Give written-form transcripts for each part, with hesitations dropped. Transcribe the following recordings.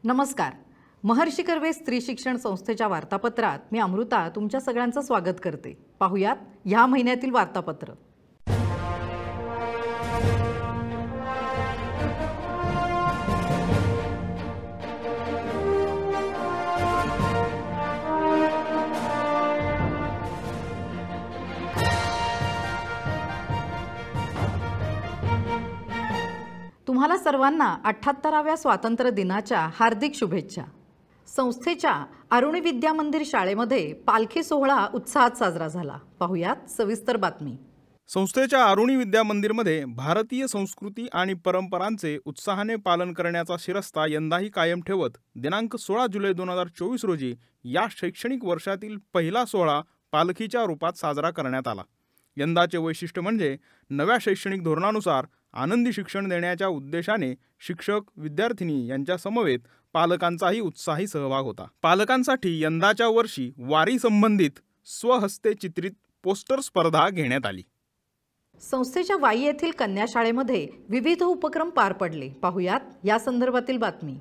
नमस्कार. महर्षी कर्वे स्त्री शिक्षण संस्थेच्या वार्तापत्रात मी अमृता तुमच्या सगळ्यांचं स्वागत करते. पाहुयात ह्या महिन्यातील वार्तापत्र. तुम्हाला सर्वांना 78व्या स्वातंत्र्य दिनाच्या हार्दिक शुभेच्छा. संस्थेच्या अरुणी विद्या मंदिर शाळेमध्ये पालखी सोहळा उत्साहात साजरा झाला. पाहुयात सविस्तर बातमी. संस्थेच्या अरुणी विद्या मंदिरमध्ये भारतीय संस्कृती आणि परंपरांचे उत्साहाने पालन करण्याचा शिरस्ता यंदाही कायम ठेवत दिनांक 16 जुलै 2024 रोजी या शैक्षणिक वर्षातील पहिला सोहळा पालखीच्या रूपात साजरा करण्यात आला. यंदाचे वैशिष्ट्य म्हणजे नव्या शैक्षणिक धोरणानुसार आनंदी शिक्षण देण्याच्या उद्देशाने शिक्षक, विद्यार्थिनी यांच्या समवेत पालकांचाही उत्साही सहभाग होता. पालकांसाठी यंदाच्या वर्षी वारी संबंधित स्वहस्ते चित्रित पोस्टर स्पर्धा घेण्यात आली. संस्थेच्या वाई येथील कन्या शाळेमध्ये विविध उपक्रम पार पडले. पाहुयात या संदर्भातील बातमी.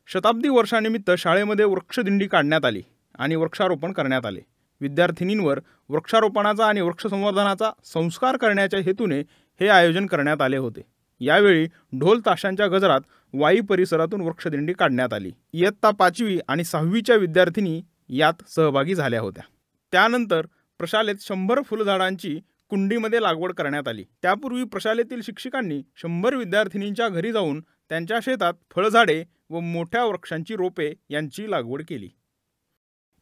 शताब्दी वर्षानिमित्त शाळेमध्ये वृक्षदिंडी काढण्यात आली आणि वृक्षारोपण करण्यात आले. विद्यार्थिनींवर वृक्षारोपणाचा आणि वृक्ष संवर्धनाचा संस्कार करण्याच्या हेतूने हे आयोजन करण्यात आले होते. यावेळी ढोल ताशांच्या गजरात वाई परिसरातून वृक्षदिंडी काढण्यात आली. इयत्ता 5वी आणि 6वीच्या विद्यार्थिनी यात सहभागी झाल्या होत्या. त्यानंतर प्रशालेत 100 फुलझाडांची कुंडीमध्ये लागवड करण्यात आली. त्यापूर्वी प्रशालेतील शिक्षकांनी 100 विद्यार्थिनींच्या घरी जाऊन त्यांच्या शेतात फळझाडे व मोठ्या वृक्षांची रोपे यांची लागवड केली.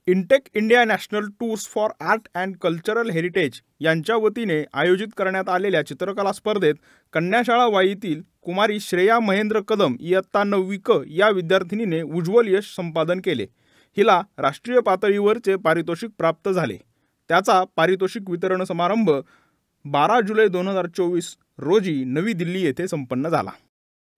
Intake India national tours for art and cultural heritage यांच्या वतीने आयोजित करण्यात आलेल्या चित्रकला स्पर्धेत कन्याशाळा वाईतील कुमारी श्रेया महेंद्र कदम इयत्ता 9वी क या विद्यार्थिनीने उज्ज्वल यश संपादन केले. हिला राष्ट्रीय पातळीवरचे पारितोषिक प्राप्त झाले. त्याचा पारितोषिक वितरण समारंभ 12 जुलै 2024 रोजी नवी दिल्ली येथे संपन्न झाला.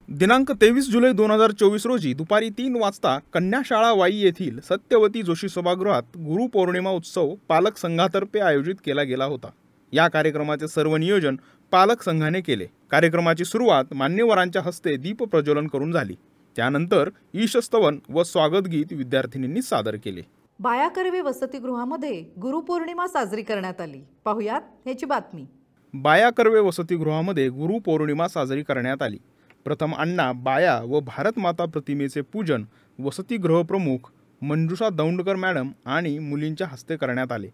दिनांक 23 जुलै 2024 रोजी दुपारी 3 वाजता कन्याशाळा वाई येथील सत्यवती जोशी सभागृहात गुरुपौर्णिमा उत्सव पालक संघातर्फे आयोजित केला गेला होता. या कार्यक्रमाचे सर्व नियोजन पालक संघाने केले. कार्यक्रमाची सुरुवात मान्यवरांच्या हस्ते दीप प्रज्वलन करून झाली. त्यानंतर ईशस्तवन व स्वागत गीत विद्यार्थिनींनी सादर केले. बाया कर्वे वसतिगृहामध्ये गुरुपौर्णिमा साजरी करण्यात आली. पाहुयात याची बातमी. बाया कर्वे वसतिगृहामध्ये गुरुपौर्णिमा साजरी करण्यात आली. प्रथम अण्णा, बाया व भारत माता प्रतिमेचे पूजन वसतिगृह प्रमुख मंजुषा दौंडकर मॅडम आणि मुलींच्या हस्ते करण्यात आले.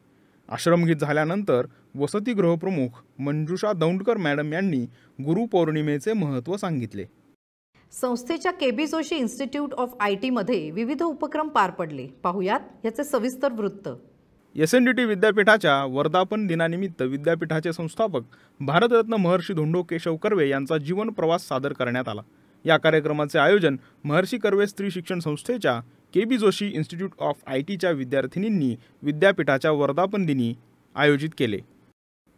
आश्रमगीत झाल्यानंतर वसतिगृह प्रमुख मंजुषा दौंडकर मॅडम यांनी गुरुपौर्णिमेचे महत्त्व सांगितले. संस्थेच्या KB Joshi institute of IT मध्ये विविध उपक्रम पार पडले. पाहुयात याचे सविस्तर वृत्त. SNDT विद्यापीठाच्या वर्धापन दिनानिमित्त विद्यापीठाचे संस्थापक भारतरत्न महर्षी धोंडो केशव कर्वे यांचा जीवन प्रवास सादर करण्यात आला. या कार्यक्रमाचे आयोजन महर्षी कर्वे स्त्री शिक्षण संस्थेच्या केबी जोशी इन्स्टिट्यूट ऑफ ITच्या विद्यार्थिनींनी विद्यापीठाच्या वर्धापन दिनी आयोजित केले.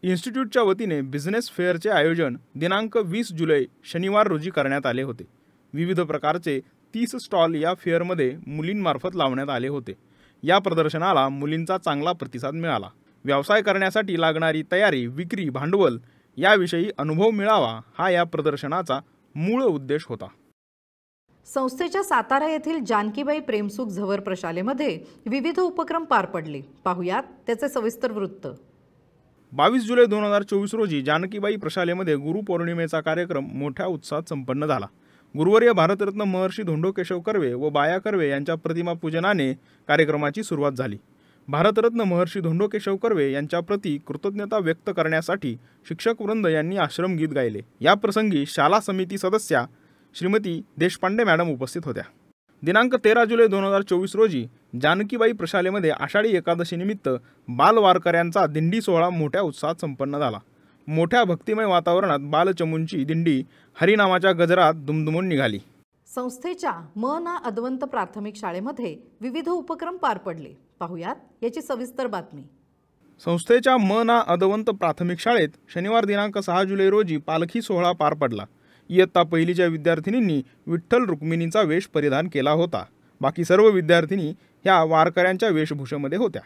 इन्स्टिट्यूटच्या वतीने बिझनेस फेअरचे आयोजन दिनांक 20 जुलै शनिवार रोजी करण्यात आले होते. विविध प्रकारचे 30 स्टॉल या फेअरमध्ये मुलींमार्फत लावण्यात आले होते. या प्रदर्शनाला मुलींचा चांगला प्रतिसाद मिळाला. व्यवसाय करण्यासाठी लागणारी तयारी, विक्री, भांडवल याविषयी अनुभव मिळावा हा या प्रदर्शनाचा मूळ उद्देश होता. संस्थेच्या सातारा येथील जानकीबाई प्रेमसुख झवर प्रशालेमध्ये विविध उपक्रम पार पडले. पाहुयात त्याचे सविस्तर वृत्त. 22 जुलै 2024 रोजी जानकीबाई प्रशालेमध्ये गुरुपौर्णिमेचा कार्यक्रम मोठ्या उत्साहात संपन्न झाला. गुरुवर्य भारतरत्न महर्षी धोंडो केशव कर्वे व बाया कर्वे यांच्या प्रतिमा पूजनाने कार्यक्रमाची सुरुवात झाली. भारतरत्न महर्षी धोंडो केशव कर्वे यांच्या प्रती कृतज्ञता व्यक्त करण्यासाठी शिक्षक वृंद यांनी आश्रमगीत गायले. या प्रसंगी शाला समिती सदस्या श्रीमती देशपांडे मॅडम उपस्थित होत्या. दिनांक 13 जुलै 2024 रोजी जानकीबाई प्रशालेमध्ये आषाढी एकादशीनिमित्त बालवारकऱ्यांचा दिंडी सोहळा मोठ्या उत्साहात संपन्न झाला. मोठ्या भक्तिमय वातावरणात बालचमूंची दिंडी हरिनामाच्या गजरात दुमदुमून निघाली. संस्थेच्या ना अदवंत प्राथमिक शाळेमध्ये विविध उपक्रम पार पडले. पाहुयात याची सविस्तर बातमी. संस्थेच्या ना अदवंत प्राथमिक शाळेत शनिवार दिनांक 6 जुलै रोजी पालखी सोहळा पार पडला. इयत्ता पहिलीच्या विद्यार्थिनींनी विठ्ठल रुक्मिणींचा वेश परिधान केला होता. बाकी सर्व विद्यार्थिनी ह्या वारकऱ्यांच्या वेशभूषेमध्ये होत्या.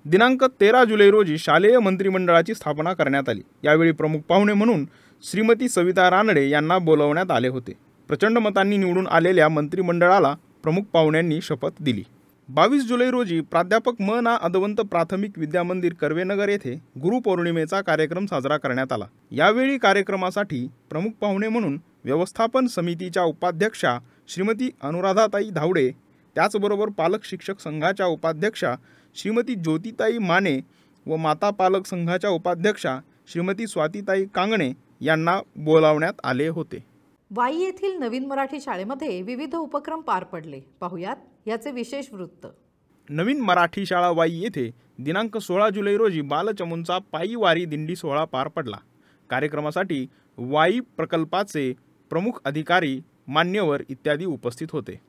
दिनांक 13 जुलै रोजी शालेय मंत्रिमंडळाची स्थापना करण्यात आली. यावेळी प्रमुख पाहुणे म्हणून श्रीमती सविता रानडे यांना बोलवण्यात आले होते. प्रचंड मतांनी निवडून आलेल्या मंत्रिमंडळाला प्रमुख पाहुण्यांनी शपथ दिली. 22 जुलै रोजी प्राध्यापक म. ना. अदवंत प्राथमिक विद्यामंदिर कर्वेनगर येथे गुरुपौर्णिमेचा कार्यक्रम साजरा करण्यात आला. यावेळी कार्यक्रमासाठी प्रमुख पाहुणे म्हणून व्यवस्थापन समितीच्या उपाध्यक्षा श्रीमती अनुराधाताई धावडे, त्याचबरोबर पालक शिक्षक संघाच्या उपाध्यक्षा श्रीमती ज्योतिताई माने व माता पालक संघाच्या उपाध्यक्षा श्रीमती स्वातीताई कांगणे यांना बोलावण्यात आले होते. वाई येथील नवीन मराठी शाळेमध्ये विविध उपक्रम पार पडले. पाहुयात याचे विशेष वृत्त. नवीन मराठी शाळा वाई येथे दिनांक 16 जुलै रोजी बालचमूंचा पायी वारी दिंडी सोहळा पार पडला. कार्यक्रमासाठी वाई प्रकल्पाचे प्रमुख अधिकारी, मान्यवर इत्यादी उपस्थित होते.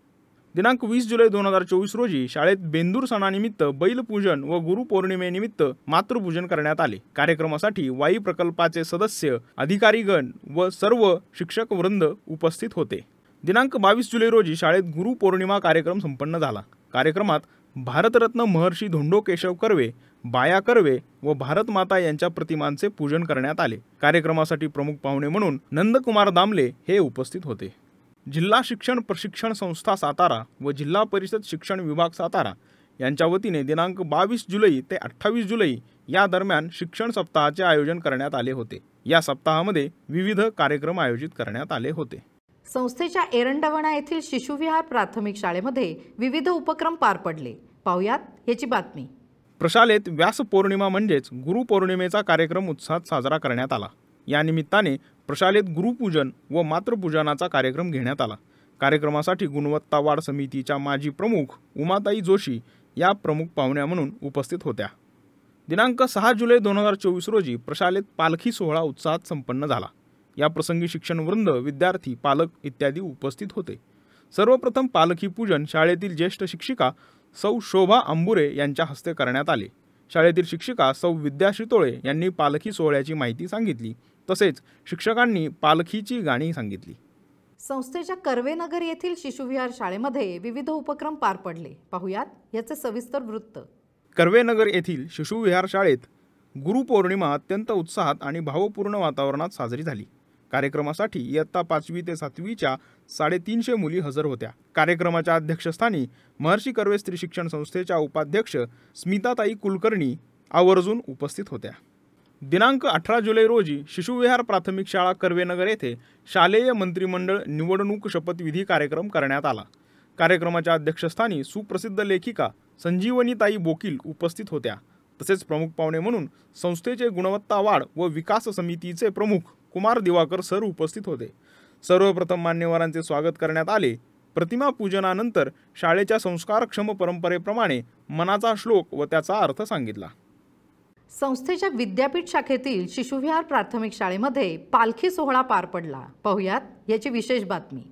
दिनांक 20 जुलै 2024 रोजी शाळेत बेंदूर सणानिमित्त बैलपूजन व गुरुपौर्णिमेनिमित्त मातृपूजन करण्यात आले. कार्यक्रमासाठी वाई प्रकल्पाचे सदस्य, अधिकारीगण व सर्व शिक्षक वृंद उपस्थित होते. दिनांक 22 जुलै रोजी शाळेत गुरुपौर्णिमा कार्यक्रम संपन्न झाला. कार्यक्रमात भारतरत्न महर्षी धोंडो केशव कर्वे, बाया कर्वे व भारतमाता यांच्या प्रतिमांचे पूजन करण्यात आले. कार्यक्रमासाठी प्रमुख पाहुणे म्हणून नंदकुमार दामले हे उपस्थित होते. जिल्हा शिक्षण प्रशिक्षण संस्था सातारा व जिल्हा परिषद शिक्षण विभाग सातारा यांच्या वतीने दिनांक 22 जुलै ते 28 जुलै या दरम्यान शिक्षण सप्ताहाचे आयोजन करण्यात आले होते. या सप्ताहामध्ये विविध कार्यक्रम आयोजित करण्यात आले होते. संस्थेच्या एरंडवणा येथील शिशुविहार प्राथमिक शाळेमध्ये विविध उपक्रम पार पडले. पाहुयात याची बातमी. प्रशालेत व्यास पौर्णिमा म्हणजेच गुरुपौर्णिमेचा कार्यक्रम उत्साहात साजरा करण्यात आला. या निमित्ताने प्रशालेत गुरुपूजन व मातृपूजनाचा कार्यक्रम घेण्यात आला. कार्यक्रमासाठी गुणवत्ता वाढ समितीच्या माजी प्रमुख उमाताई जोशी या प्रमुख पाहुण्या म्हणून उपस्थित होत्या. दिनांक 6 जुलै 2024 रोजी प्रशालेत पालखी सोहळा उत्साहात संपन्न झाला. या प्रसंगी शिक्षण वृंद, विद्यार्थी, पालक इत्यादी उपस्थित होते. सर्वप्रथम पालखी पूजन शाळेतील ज्येष्ठ शिक्षिका सौ शोभा अंबुरे यांच्या हस्ते करण्यात आले. शाळेतील शिक्षिका सौ विद्या शितोळे यांनी पालखी सोहळ्याची माहिती सांगितली. तसेच शिक्षकांनी पालखीची गाणी सांगितली. संस्थेच्या कर्वेनगर येथील शिशुविहार शाळेमध्ये विविध उपक्रम पार पडले. पाहुयात याचे सविस्तर वृत्त. कर्वेनगर येथील शिशुविहार शाळेत गुरुपौर्णिमा अत्यंत उत्साहात आणि भावपूर्ण वातावरणात साजरी झाली. कार्यक्रमासाठी इयत्ता 5वी ते 7वीच्या 350 मुली हजर होत्या. कार्यक्रमाच्या अध्यक्षस्थानी महर्षी कर्वे स्त्री शिक्षण संस्थेच्या उपाध्यक्ष स्मिताताई कुलकर्णी आवर्जून उपस्थित होत्या. दिनांक 18 जुलै रोजी शिशुविहार प्राथमिक शाळा कर्वेनगर येथे शालेय मंत्रिमंडळ निवडणूक शपथविधी कार्यक्रम करण्यात आला. कार्यक्रमाच्या अध्यक्षस्थानी सुप्रसिद्ध लेखिका संजीवनीताई बोकील उपस्थित होत्या. तसेच प्रमुख पाहुणे म्हणून संस्थेचे गुणवत्ता वाढ व विकास समितीचे प्रमुख कुमार दिवाकर सर उपस्थित होते. सर्वप्रथम मान्यवरांचे स्वागत करण्यात आले. प्रतिमा पूजनानंतर शाळेच्या संस्कारक्षम परंपरेप्रमाणे मनाचा श्लोक व त्याचा अर्थ सांगितला. संस्थेच्या विद्यापीठ शाखेतील शिशुविहार प्राथमिक शाळेमध्ये पालखी सोहळा पार पडला. पाहुयात याची विशेष बातमी.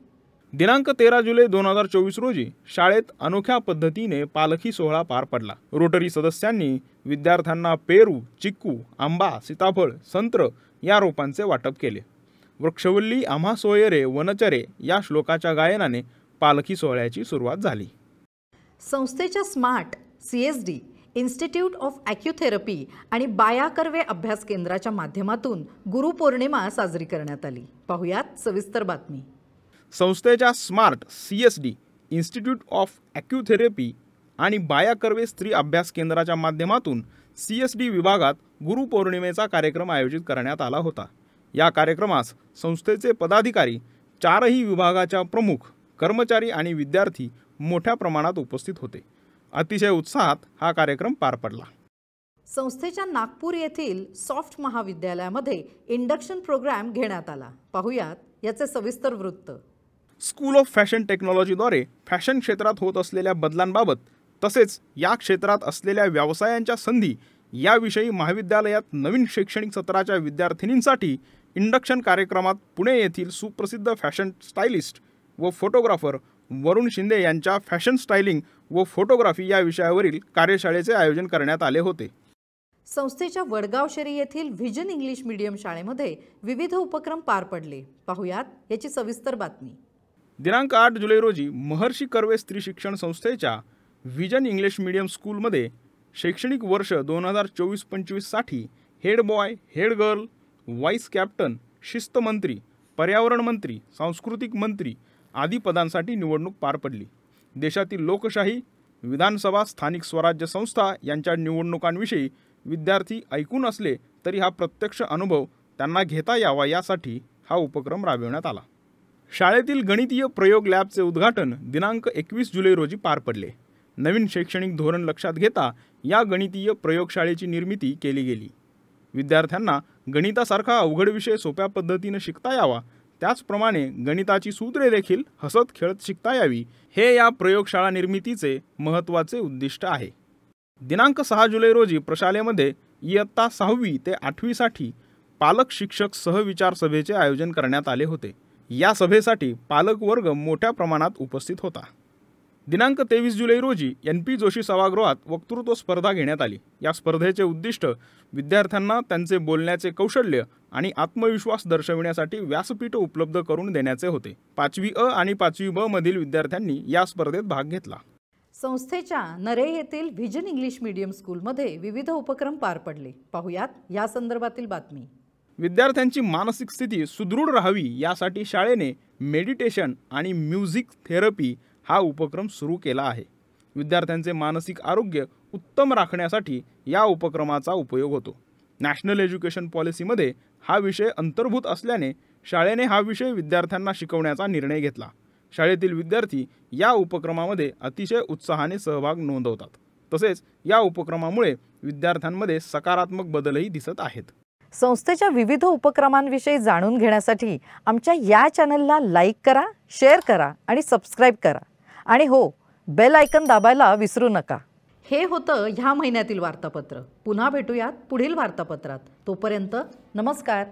दिनांक 13 जुलै 2024 रोजी शाळेत अनोख्या पद्धतीने पालखी सोहळा पार पडला. रोटरी सदस्यांनी विद्यार्थ्यांना पेरू, चिक्कू, आंबा, सीताफळ, संत्र या रोपांचे वाटप केले. वृक्षवल्ली आम्हा सोयरे वनचरे या श्लोकाच्या गायनाने पालखी सोहळ्याची सुरुवात झाली. संस्थेच्या स्मार्ट CSD इन्स्टिट्यूट ऑफ ॲक्युथेरपी आणि बाया कर्वे अभ्यास केंद्राच्या माध्यमातून गुरुपौर्णिमा साजरी करण्यात आली. पाहुयात सविस्तर बातमी. संस्थेच्या स्मार्ट CSD इन्स्टिट्यूट ऑफ ॲक्युथेरपी आणि बाया कर्वे स्त्री अभ्यास केंद्राच्या माध्यमातून CSD विभागात गुरुपौर्णिमेचा कार्यक्रम आयोजित करण्यात आला होता. या कार्यक्रमास संस्थेचे पदाधिकारी, 4ही विभागाच्या प्रमुख, कर्मचारी आणि विद्यार्थी मोठ्या प्रमाणात उपस्थित होते. अतिशय उत्साहात हा कार्यक्रम पार पडला. संस्थेच्या नागपूर येथील सॉफ्ट महाविद्यालयामध्ये इंडक्शन प्रोग्राम घेण्यात आला. पाहुयात याचे सविस्तर वृत्त. स्कूल ऑफ फॅशन टेक्नॉलॉजीद्वारे फॅशन क्षेत्रात होत असलेल्या बदलांबाबत तसेच या क्षेत्रात असलेल्या व्यवसायांच्या संधी याविषयी महाविद्यालयात नवीन शैक्षणिक सत्राच्या विद्यार्थिनींसाठी इंडक्शन कार्यक्रमात पुणे येथील सुप्रसिद्ध फॅशन स्टायलिस्ट व फोटोग्राफर वरुण शिंदे यांच्या फॅशन स्टायलिंग व फोटोग्राफी या विषयावरील कार्यशाळेचे आयोजन करण्यात आले होते. संस्थेच्या वडगाव शरी येथील व्हिजन इंग्लिश मीडियम शाळेमध्ये विविध उपक्रम पार पडले. पाहुयात याची सविस्तर बातमी. दिनांक 8 जुलै रोजी महर्षी कर्वे स्त्री शिक्षण संस्थेच्या व्हिजन इंग्लिश मीडियम स्कूलमध्ये शैक्षणिक वर्ष 2024-25 साठी head boy, head girl, vice captain, शिस्त मंत्री, पर्यावरण मंत्री, सांस्कृतिक मंत्री आदी पदांसाठी निवडणूक पार पडली. देशातील लोकशाही, विधानसभा, स्थानिक स्वराज्य संस्था यांच्या निवडणुकांविषयी विद्यार्थी ऐकून असले तरी हा प्रत्यक्ष अनुभव त्यांना घेता यावा यासाठी हा उपक्रम राबविण्यात आला. शाळेतील गणितीय प्रयोग लॅबचे उद्घाटन दिनांक 21 जुलै रोजी पार पडले. नवीन शैक्षणिक धोरण लक्षात घेता या गणितीय प्रयोगशाळेची निर्मिती केली गेली. विद्यार्थ्यांना गणितासारखा अवघड विषय सोप्या पद्धतीने शिकता यावा, त्याचप्रमाणे गणिताची सूत्रे देखील हसत खेळत शिकता यावी, हे या प्रयोगशाळा निर्मितीचे महत्त्वाचे उद्दिष्ट आहे. दिनांक 6 जुलै रोजी प्रशालेमध्ये इयत्ता 6वी ते 8वी साठी पालक शिक्षक सहविचार सभेचे आयोजन करण्यात आले होते. या सभेसाठी पालक वर्ग मोठ्या प्रमाणात उपस्थित होता. दिनांक 23 जुलै रोजी NP जोशी सभागृहात वक्तृत्व स्पर्धा घेण्यात आली. या स्पर्धेचे उद्दिष्ट विद्यार्थ्यांना त्यांचे बोलण्याचे कौशल्य आणि आत्मविश्वास दर्शविण्यासाठी व्यासपीठ उपलब्ध करून देण्याचे होते. 5वी अ आणि 5वी ब मधील विद्यार्थ्यांनी या स्पर्धेत भाग घेतला. संस्थेच्या नरे येथील व्हिजन इंग्लिश मीडियम स्कूलमध्ये विविध उपक्रम पार पडले. पाहुयात या संदर्भातील बातमी. विद्यार्थ्यांची मानसिक स्थिती सुदृढ राहावी यासाठी शाळेने मेडिटेशन आणि म्युझिक थेरपी हा उपक्रम सुरू केला आहे. विद्यार्थ्यांचे मानसिक आरोग्य उत्तम राखण्यासाठी या उपक्रमाचा उपयोग होतो. नॅशनल एज्युकेशन पॉलिसीमध्ये हा विषय अंतर्भूत असल्याने शाळेने हा विषय विद्यार्थ्यांना शिकवण्याचा निर्णय घेतला. शाळेतील विद्यार्थी या उपक्रमामध्ये अतिशय उत्साहाने सहभाग नोंदवतात. तसेच या उपक्रमामुळे विद्यार्थ्यांमध्ये सकारात्मक बदलही दिसत आहेत. संस्थेच्या विविध उपक्रमांविषयी जाणून घेण्यासाठी आमच्या या चॅनलला लाईक करा, शेअर करा आणि सबस्क्राईब करा. आणि हो, बेल आयकन दाबायला विसरू नका. हे होतं ह्या महिन्यातील वार्तापत्र. पुन्हा भेटूयात पुढील वार्तापत्रात. तोपर्यंत नमस्कार.